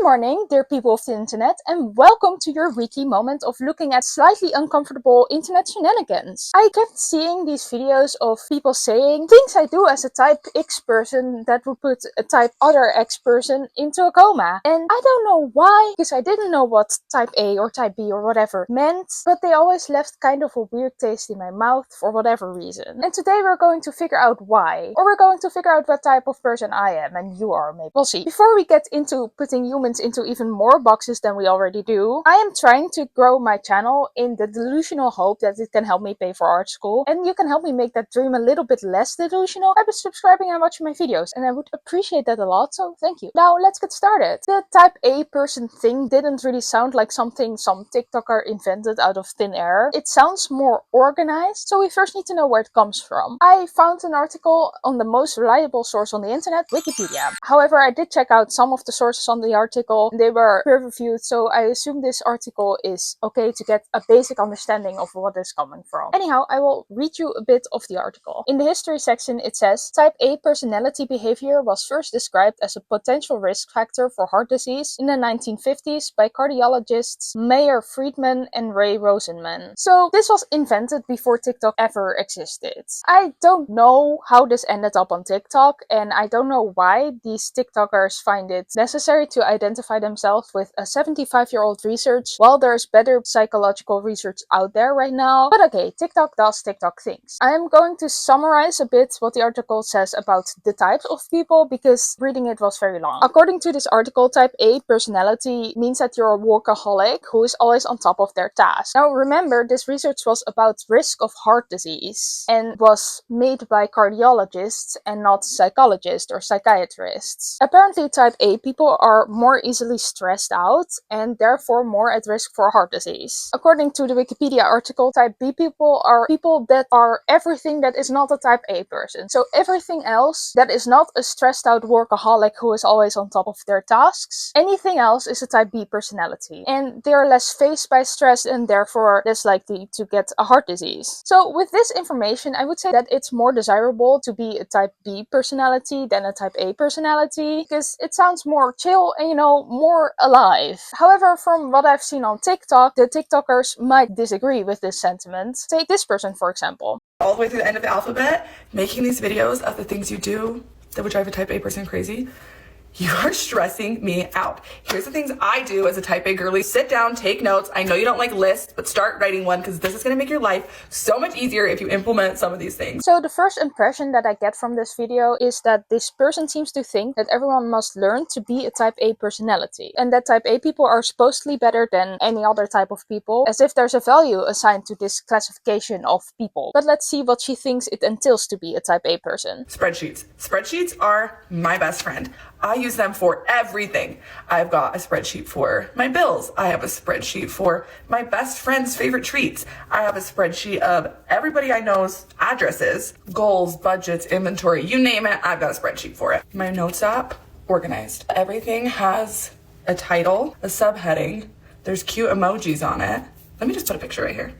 morning, dear people of the internet, and welcome to your weekly moment of looking at slightly uncomfortable internet shenanigans. I kept seeing these videos of people saying things I do as a type X person that would put a type other X person into a coma. And I don't know why, because I didn't know what type A or type B or whatever meant, but they always left kind of a weird taste in my mouth for whatever reason. And today we're going to figure out why. Or we're going to figure out what type of person I am and you are, maybe. We'll see. Before we get into putting humans into even more boxes than we already do, I am trying to grow my channel in the delusional hope that it can help me pay for art school, and you can help me make that dream a little bit less delusional by subscribing and watching my videos, and I would appreciate that a lot, so thank you. Now let's get started. The type A person thing didn't really sound like something some TikToker invented out of thin air. It sounds more organized, so we first need to know where it comes from. I found an article on the most reliable source on the internet, Wikipedia. However, I did check out some of the sources on the article. They were peer-reviewed, so I assume this article is okay to get a basic understanding of what is coming from. Anyhow, I will read you a bit of the article. In the history section, it says, type A personality behavior was first described as a potential risk factor for heart disease in the 1950s by cardiologists Meyer Friedman and Ray Rosenman. So this was invented before TikTok ever existed. I don't know how this ended up on TikTok, and I don't know why these TikTokers find it necessary to identify themselves with a 75-year-old research while there's better psychological research out there right now. But okay, TikTok does TikTok things. I'm going to summarize a bit what the article says about the types of people because reading it was very long. According to this article, type A personality means that you're a workaholic who is always on top of their task. Now remember, this research was about risk of heart disease and was made by cardiologists and not psychologists or psychiatrists. Apparently type A people are more easily stressed out and therefore more at risk for heart disease. According to the Wikipedia article, type B people are people that are everything that is not a type A person. So everything else that is not a stressed out workaholic who is always on top of their tasks, anything else is a type B personality. And they are less faced by stress and therefore less likely to get a heart disease. So with this information, I would say that it's more desirable to be a type B personality than a type A personality because it sounds more chill and, more alive. However, from what I've seen on TikTok, the TikTokers might disagree with this sentiment. Take this person, for example. All the way through the end of the alphabet, making these videos of the things you do that would drive a type A person crazy. You are stressing me out. Here's the things I do as a type A girly. Sit down, take notes. I know you don't like lists, but start writing one because this is going to make your life so much easier if you implement some of these things. So the first impression that I get from this video is that this person seems to think that everyone must learn to be a type A personality and that type A people are supposedly better than any other type of people, as if there's a value assigned to this classification of people. But let's see what she thinks it entails to be a type A person. Spreadsheets. Spreadsheets are my best friend. I use them for everything. I've got a spreadsheet for my bills. I have a spreadsheet for my best friend's favorite treats. I have a spreadsheet of everybody I know's addresses, goals, budgets, inventory, you name it, I've got a spreadsheet for it. My notes app, organized. Everything has a title, a subheading. There's cute emojis on it. Let me just put a picture right here.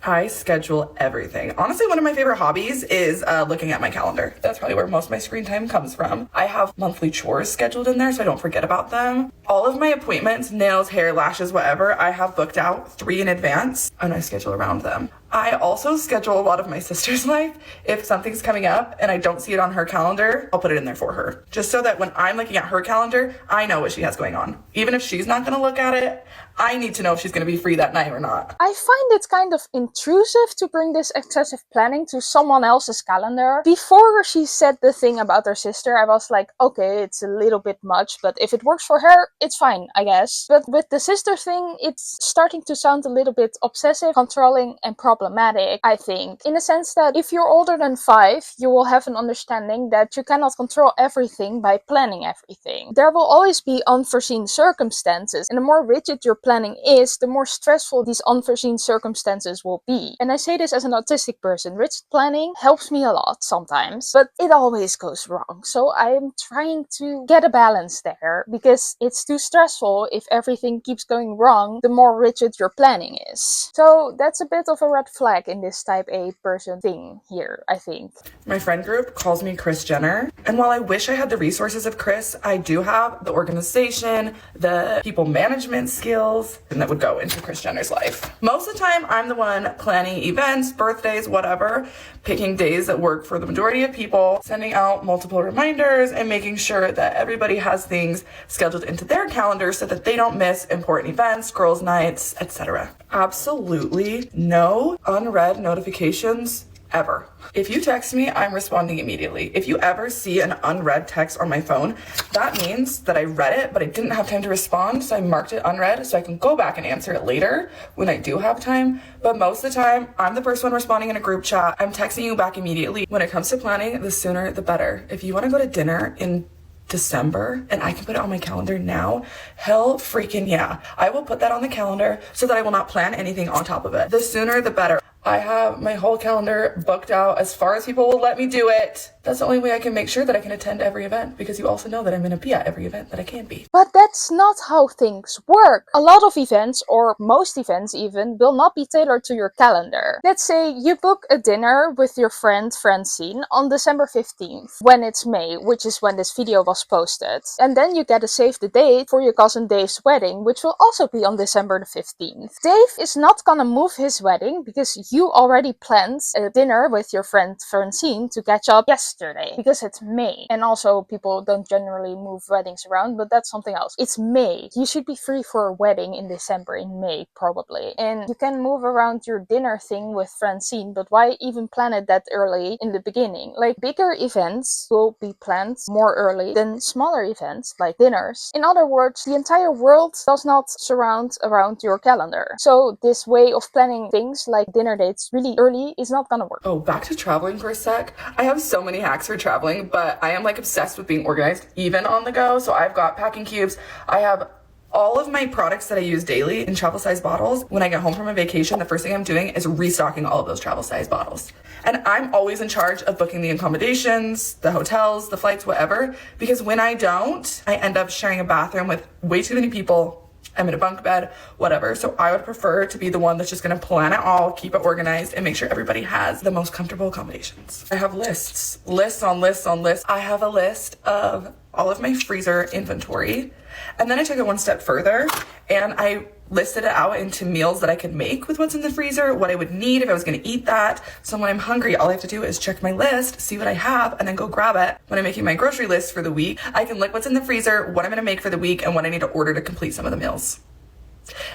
I schedule everything. Honestly, one of my favorite hobbies is looking at my calendar. That's probably where most of my screen time comes from. I have monthly chores scheduled in there so I don't forget about them. All of my appointments, nails, hair, lashes, whatever, I have booked out 3 in advance and I schedule around them. I also schedule a lot of my sister's life. If something's coming up and I don't see it on her calendar, I'll put it in there for her. Just so that when I'm looking at her calendar, I know what she has going on. Even if she's not gonna look at it, I need to know if she's gonna be free that night or not. I find it kind of intrusive to bring this excessive planning to someone else's calendar. Before she said the thing about her sister, I was like, okay, it's a little bit much, but if it works for her, it's fine, I guess. But with the sister thing, it's starting to sound a little bit obsessive, controlling, and problematic, I think. In the sense that if you're older than 5, you will have an understanding that you cannot control everything by planning everything. There will always be unforeseen circumstances, and the more rigid your planning is, the more stressful these unforeseen circumstances will be. And I say this as an autistic person. Rigid planning helps me a lot sometimes, but it always goes wrong. So I'm trying to get a balance there because it's too stressful if everything keeps going wrong the more rigid your planning is. So that's a bit of a red flag in this type A person thing here, I think. My friend group calls me Kris Jenner, and while I wish I had the resources of Kris, I do have the organization, the people management skills, and that would go into Kris Jenner's life. Most of the time, I'm the one planning events, birthdays, whatever, picking days that work for the majority of people, sending out multiple reminders, and making sure that everybody has things scheduled into their calendar so that they don't miss important events, girls' nights, etc. Absolutely no unread notifications ever. If you text me, I'm responding immediately. If you ever see an unread text on my phone, that means that I read it, but I didn't have time to respond, so I marked it unread so I can go back and answer it later when I do have time. But most of the time, I'm the first one responding in a group chat. I'm texting you back immediately. When it comes to planning, the sooner the better. If you want to go to dinner in December and I can put it on my calendar now, hell freaking yeah. I will put that on the calendar so that I will not plan anything on top of it. The sooner the better. I have my whole calendar booked out as far as people will let me do it. That's the only way I can make sure that I can attend every event, because you also know that I'm going to be at every event that I can be. But that's not how things work. A lot of events, or most events even, will not be tailored to your calendar. Let's say you book a dinner with your friend Francine on December 15th, when it's May, which is when this video was posted. And then you get a save the date for your cousin Dave's wedding, which will also be on December the 15th. Dave is not gonna move his wedding because you already planned a dinner with your friend Francine to catch up yesterday, because it's May. And also, people don't generally move weddings around, but that's something else. It's May. You should be free for a wedding in December, in May, probably. And you can move around your dinner thing with Francine, but why even plan it that early in the beginning? Like, bigger events will be planned more early than smaller events, like dinners. In other words, the entire world does not surround around your calendar. So this way of planning things like dinner dates really early is not gonna work. Oh, back to traveling for a sec. I have so many hacks for traveling, but I am like obsessed with being organized even on the go. So I've got packing cubes. I have all of my products that I use daily in travel size bottles. When I get home from a vacation, the first thing I'm doing is restocking all of those travel size bottles. And I'm always in charge of booking the accommodations, the hotels, the flights, whatever, because when I don't, I end up sharing a bathroom with way too many people. I'm in a bunk bed, whatever. So I would prefer to be the one that's just going to plan it all, keep it organized, and make sure everybody has the most comfortable accommodations. I have lists on lists on lists. I have a list of all of my freezer inventory. And then I took it one step further and I listed it out into meals that I could make with what's in the freezer, what I would need if I was going to eat that. So when I'm hungry, all I have to do is check my list, see what I have, and then go grab it. When I'm making my grocery list for the week, I can look what's in the freezer, what I'm going to make for the week, and what I need to order to complete some of the meals.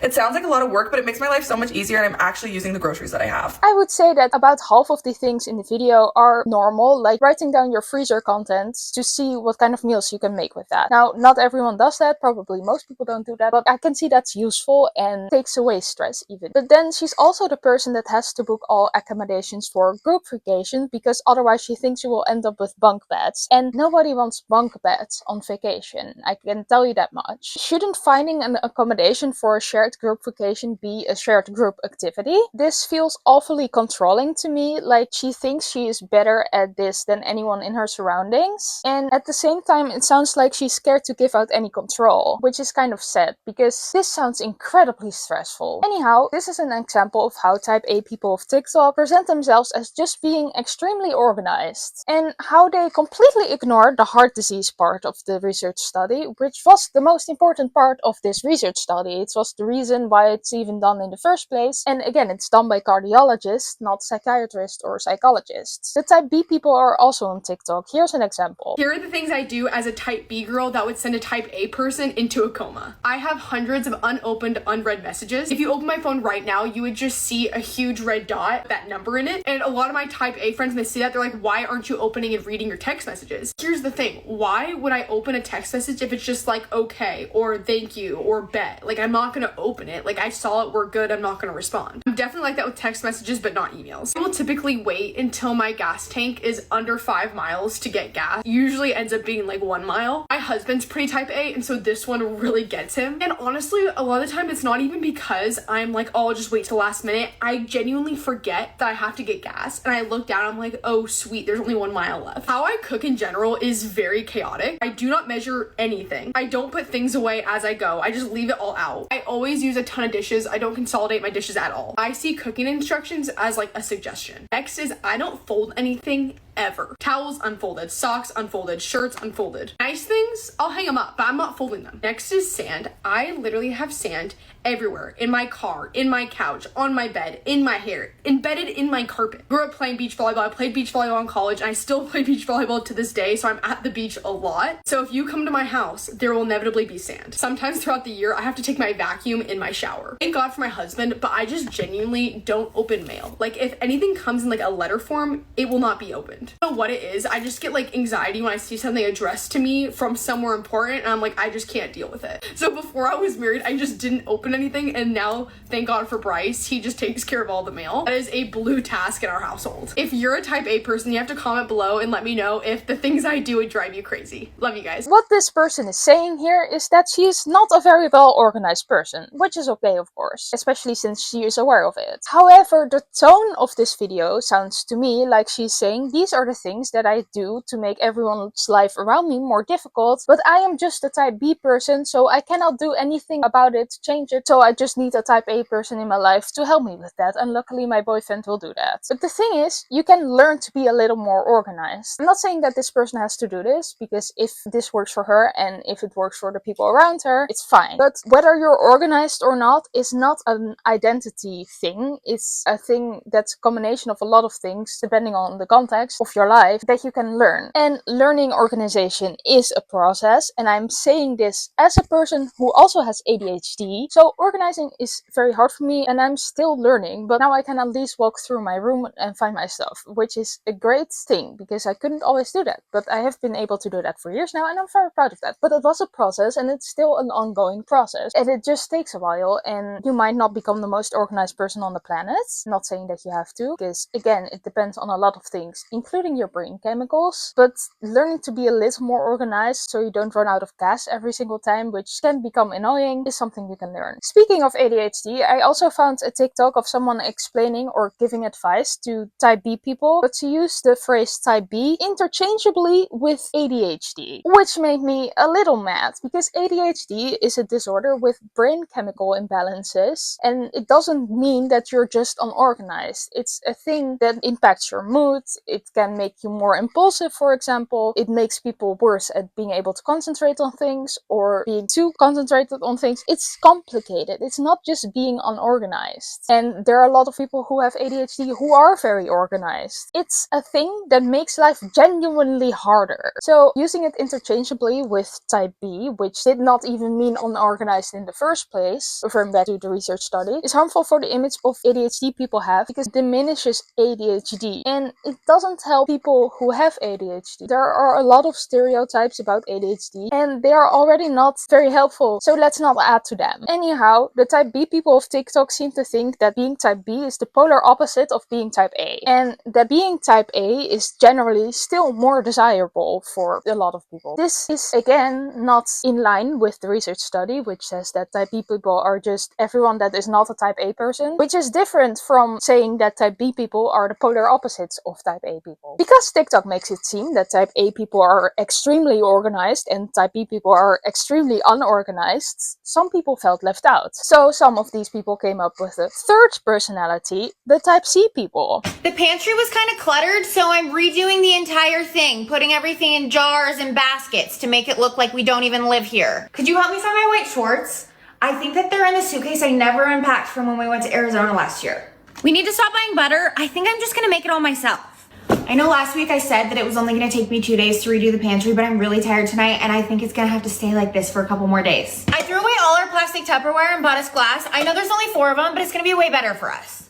It sounds like a lot of work, but it makes my life so much easier, and I'm actually using the groceries that I have. I would say that about half of the things in the video are normal, like writing down your freezer contents to see what kind of meals you can make with that. Now, not everyone does that, probably most people don't do that, but I can see that's useful and takes away stress even. But then she's also the person that has to book all accommodations for group vacation, because otherwise she thinks you will end up with bunk beds. And nobody wants bunk beds on vacation, I can tell you that much. Shouldn't finding an accommodation for a shared group vacation be a shared group activity? This feels awfully controlling to me, like she thinks she is better at this than anyone in her surroundings. And at the same time, it sounds like she's scared to give out any control, which is kind of sad, because this sounds incredibly stressful. Anyhow, this is an example of how type A people of TikTok present themselves as just being extremely organized, and how they completely ignore the heart disease part of the research study, which was the most important part of this research study. It was the reason why it's even done in the first place. And again, it's done by cardiologists, not psychiatrists or psychologists. The type B people are also on TikTok. Here's an example. Here are the things I do as a type B girl that would send a type A person into a coma. I have hundreds of unopened, unread messages. If you open my phone right now, you would just see a huge red dot, that number in it. And a lot of my type A friends, when they see that, they're like, why aren't you opening and reading your text messages? Here's the thing. Why would I open a text message if it's just like, okay, or thank you, or bet? Like, I'm not gonna open it. Like, I saw it, we're good, I'm not gonna respond. I'm definitely like that with text messages, but not emails. I will typically wait until my gas tank is under 5 miles to get gas. Usually ends up being like 1 mile. My husband's pretty type A, and so this one really gets him. And honestly, a lot of the time it's not even because I'm like, oh, I'll just wait till last minute. I genuinely forget that I have to get gas, and I look down, I'm like, oh sweet, there's only 1 mile left. How I cook in general is very chaotic. I do not measure anything. I don't put things away as I go. I just leave it all out. I always use a ton of dishes. I don't consolidate my dishes at all. I see cooking instructions as like a suggestion. Next is I don't fold anything ever. Towels unfolded, socks unfolded, shirts unfolded. Nice things, I'll hang them up, but I'm not folding them. Next is sand. I literally have sand everywhere. In my car, in my couch, on my bed, in my hair, embedded in my carpet. Grew up playing beach volleyball. I played beach volleyball in college and I still play beach volleyball to this day, so I'm at the beach a lot. So if you come to my house, there will inevitably be sand. Sometimes throughout the year, I have to take my vacuum in my shower. Thank God for my husband, but I just genuinely don't open mail. Like if anything comes in like a letter form, it will not be opened. I don't know what it is. I just get like anxiety when I see something addressed to me from somewhere important and I'm like, I just can't deal with it. So before I was married, I just didn't open anything, and now thank God for Bryce, he just takes care of all the mail. That is a blue task in our household. If you're a type A person, you have to comment below and let me know if the things I do would drive you crazy. Love you guys. What this person is saying here is that she is not a very well organized person, which is okay of course, especially since she is aware of it. However, the tone of this video sounds to me like she's saying these are the things that I do to make everyone's life around me more difficult, but I am just a type B person, so I cannot do anything about it to change it, so I just need a type A person in my life to help me with that, and luckily my boyfriend will do that. But the thing is, you can learn to be a little more organized. I'm not saying that this person has to do this, because if this works for her and if it works for the people around her, it's fine. But whether you're organized or not is not an identity thing. It's a thing that's a combination of a lot of things, depending on the context of your life, that you can learn. And learning organization is a process, and I'm saying this as a person who also has ADHD. So organizing is very hard for me and I'm still learning, but now I can at least walk through my room and find my stuff, which is a great thing because I couldn't always do that. But I have been able to do that for years now and I'm very proud of that. But it was a process and it's still an ongoing process, and it just takes a while, and you might not become the most organized person on the planet. Not saying that you have to, because again, it depends on a lot of things, including your brain chemicals. But learning to be a little more organized so you don't run out of gas every single time, which can become annoying, is something you can learn. Speaking of ADHD, I also found a TikTok of someone explaining or giving advice to type B people, but to use the phrase type B interchangeably with ADHD, which made me a little mad, because ADHD is a disorder with brain chemical imbalances, and it doesn't mean that you're just unorganized. It's a thing that impacts your mood. It can make you more impulsive, for example. It makes people worse at being able to concentrate on things or being too concentrated on things. It's complicated. It's not just being unorganized. And there are a lot of people who have ADHD who are very organized. It's a thing that makes life genuinely harder. So using it interchangeably with type B, which did not even mean unorganized in the first place, referring back to the research study, is harmful for the image of ADHD people have, because it diminishes ADHD. And it doesn't help people who have ADHD. There are a lot of stereotypes about ADHD and they are already not very helpful, so let's not add to them. Anyhow, the type B people of TikTok seem to think that being type B is the polar opposite of being type A, and that being type A is generally still more desirable for a lot of people. This is again not in line with the research study, which says that type B people are just everyone that is not a type A person, which is different from saying that type B people are the polar opposites of type A people. Because TikTok makes it seem that type A people are extremely organized and type B people are extremely unorganized, some people felt left out. So some of these people came up with a third personality, the type C people. The pantry was kind of cluttered, so I'm redoing the entire thing, putting everything in jars and baskets to make it look like we don't even live here. Could you help me find my white shorts? I think that they're in the suitcase I never unpacked from when we went to Arizona last year. We need to stop buying butter. I think I'm just gonna make it all myself. I know last week I said that it was only gonna take me 2 days to redo the pantry, but I'm really tired tonight and I think it's gonna have to stay like this for a couple more days. I threw away all our plastic Tupperware and bought us glass. I know there's only 4 of them, but it's gonna be way better for us.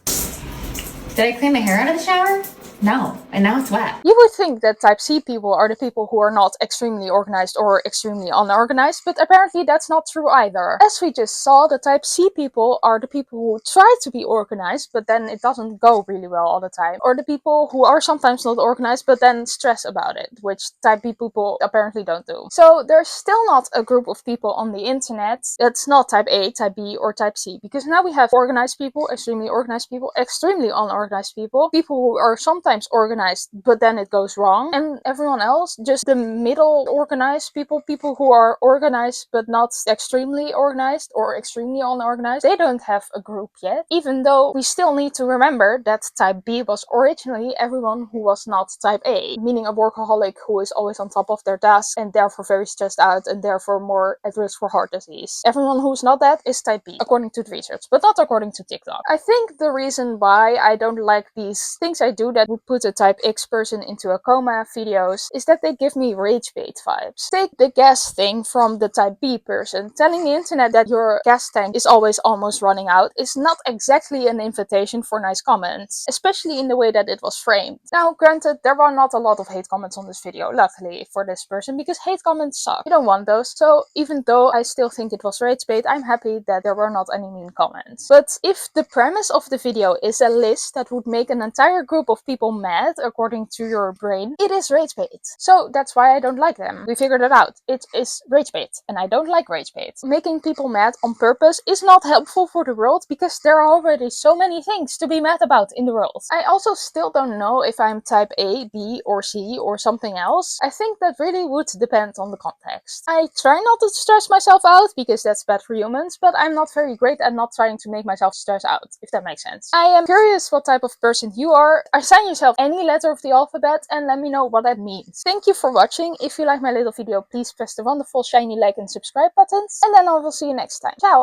Did I clean my hair out of the shower? No, and now it's wet. You would think that type C people are the people who are not extremely organized or extremely unorganized, but apparently that's not true either. As we just saw, the type C people are the people who try to be organized, but then it doesn't go really well all the time. Or the people who are sometimes not organized, but then stress about it, which type B people apparently don't do. So there's still not a group of people on the internet that's not type A, type B, or type C, because now we have organized people, extremely unorganized people, people who are sometimes organized organized, but then it goes wrong. And everyone else, just the middle organized people who are organized but not extremely organized or extremely unorganized, they don't have a group yet. Even though we still need to remember that type B was originally everyone who was not type A, meaning a workaholic who is always on top of their task and therefore very stressed out and therefore more at risk for heart disease. Everyone who's not that is type B, according to the research, but not according to TikTok. I think the reason why I don't like these things I do that would put a type X person into a coma videos is that they give me rage bait vibes. Take the gas thing from the type B person. Telling the internet that your gas tank is always almost running out is not exactly an invitation for nice comments, especially in the way that it was framed. Now, granted, there were not a lot of hate comments on this video, luckily for this person, because hate comments suck. You don't want those. So even though I still think it was rage bait, I'm happy that there were not any mean comments. But if the premise of the video is a list that would make an entire group of people mad, according to your brain, it is rage bait. So that's why I don't like them. We figured it out. It is rage bait, and I don't like rage bait. Making people mad on purpose is not helpful for the world because there are already so many things to be mad about in the world. I also still don't know if I'm type A, B, or C, or something else. I think that really would depend on the context. I try not to stress myself out because that's bad for humans, but I'm not very great at not trying to make myself stress out, if that makes sense. I am curious what type of person you are. Assign yourself any letter of the alphabet and let me know what that means. Thank you for watching. If you like my little video, please press the wonderful shiny like and subscribe buttons, and then I will see you next time. Ciao!